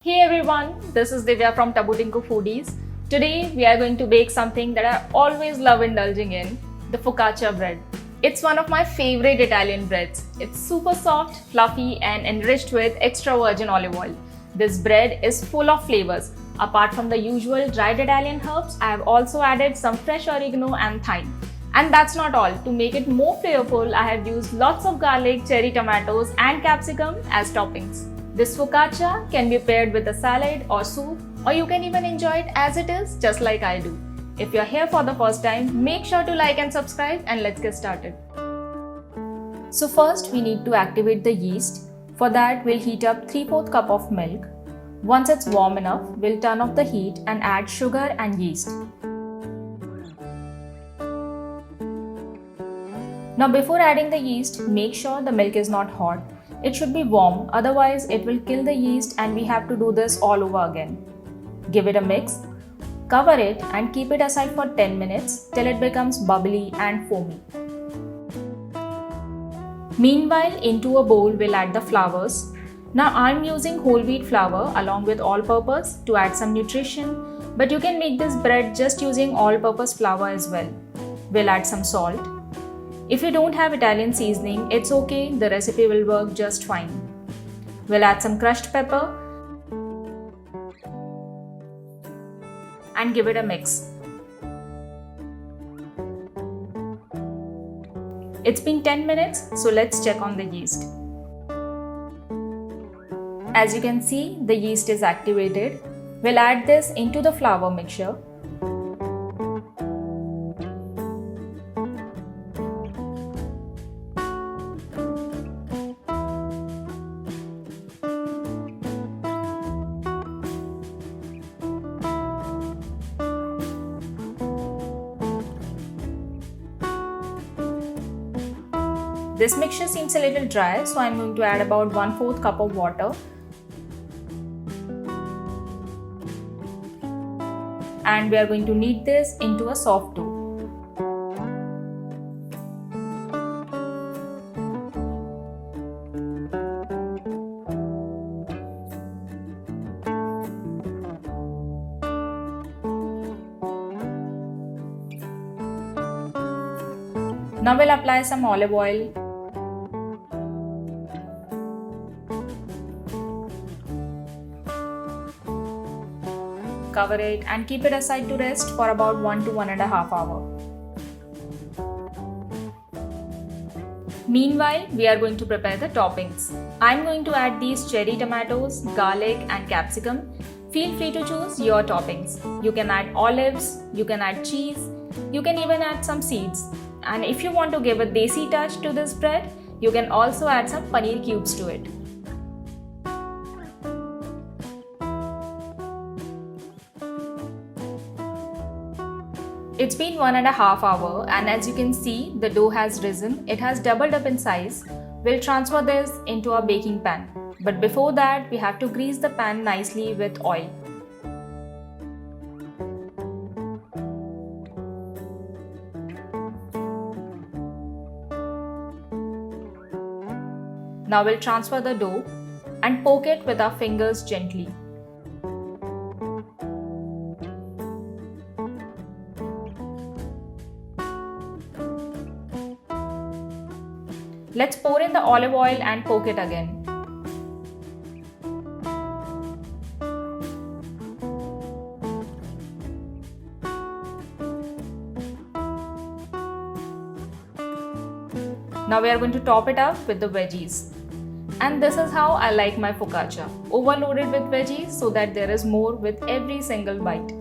Hey everyone, this is Divya from TabuTinkuFoodies. Today we are going to bake something that I always love indulging in, the focaccia bread. It's one of my favorite Italian breads. It's super soft, fluffy and enriched with extra virgin olive oil. This bread is full of flavors. Apart from the usual dried Italian herbs, I have also added some fresh oregano and thyme. And that's not all. To make it more flavorful, I have used lots of garlic, cherry tomatoes and capsicum as toppings. This focaccia can be paired with a salad or soup, or you can even enjoy it as it is, just like I do. If you're here for the first time, make sure to like and subscribe, and let's get started. So first we need to activate the yeast. For that we'll heat up 3/4 cup of milk. Once it's warm enough, we'll turn off the heat and add sugar and yeast. Now before adding the yeast, make sure the milk is not hot. It should be warm, otherwise it will kill the yeast and we have to do this all over again. Give it a mix, cover it and keep it aside for 10 minutes till it becomes bubbly and foamy. Meanwhile, into a bowl we'll add the flours. Now I'm using whole wheat flour along with all-purpose to add some nutrition, but you can make this bread just using all-purpose flour as well. We'll add some salt. If you don't have Italian seasoning, it's okay, the recipe will work just fine. We'll add some crushed pepper and give it a mix. It's been 10 minutes, so let's check on the yeast. As you can see, the yeast is activated. We'll add this into the flour mixture. This mixture seems a little dry, so I'm going to add about 1/4 cup of water. And we are going to knead this into a soft dough. Now we'll apply some olive oil. Cover it and keep it aside to rest for about 1 to 1.5 hours. Meanwhile, we are going to prepare the toppings. I'm going to add these cherry tomatoes, garlic and capsicum. Feel free to choose your toppings. You can add olives, you can add cheese, you can even add some seeds. And if you want to give a desi touch to this bread, you can also add some paneer cubes to it. It's been 1.5 hours and as you can see, the dough has risen. It has doubled up in size. We'll transfer this into our baking pan. But before that, we have to grease the pan nicely with oil. Now we'll transfer the dough and poke it with our fingers gently. Let's pour in the olive oil and poke it again. Now we are going to top it up with the veggies. And this is how I like my focaccia, overloaded with veggies so that there is more with every single bite.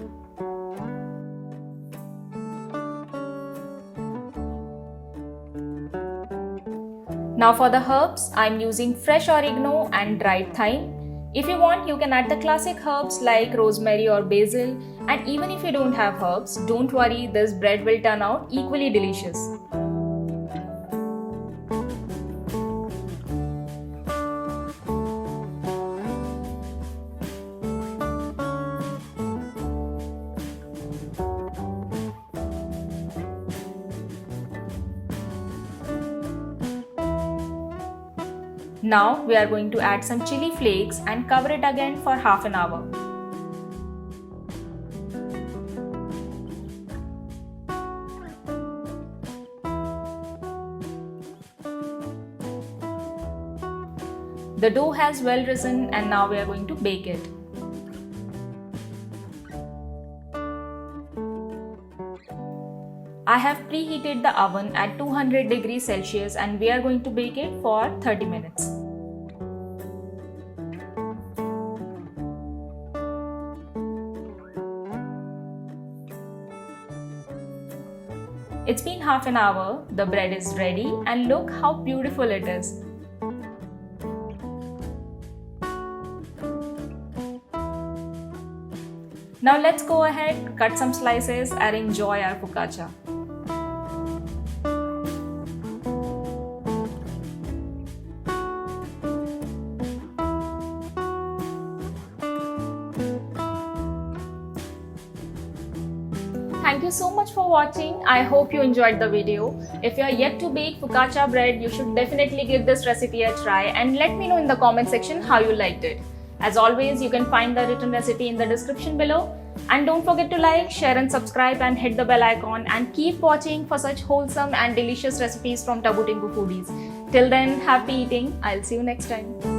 Now for the herbs, I'm using fresh oregano and dried thyme. If you want, you can add the classic herbs like rosemary or basil. And even if you don't have herbs, don't worry, this bread will turn out equally delicious. Now we are going to add some chili flakes and cover it again for half an hour. The dough has well risen and now we are going to bake it. I have preheated the oven at 200 degrees Celsius and we are going to bake it for 30 minutes. It's been half an hour, the bread is ready and look how beautiful it is. Now let's go ahead, cut some slices and enjoy our focaccia. Thank you so much for watching. I hope you enjoyed the video. If you are yet to bake focaccia bread, you should definitely give this recipe a try and let me know in the comment section how you liked it. As always, you can find the written recipe in the description below. And don't forget to like, share and subscribe and hit the bell icon and keep watching for such wholesome and delicious recipes from TabuTinkuFoodies. Till then, happy eating. I'll see you next time.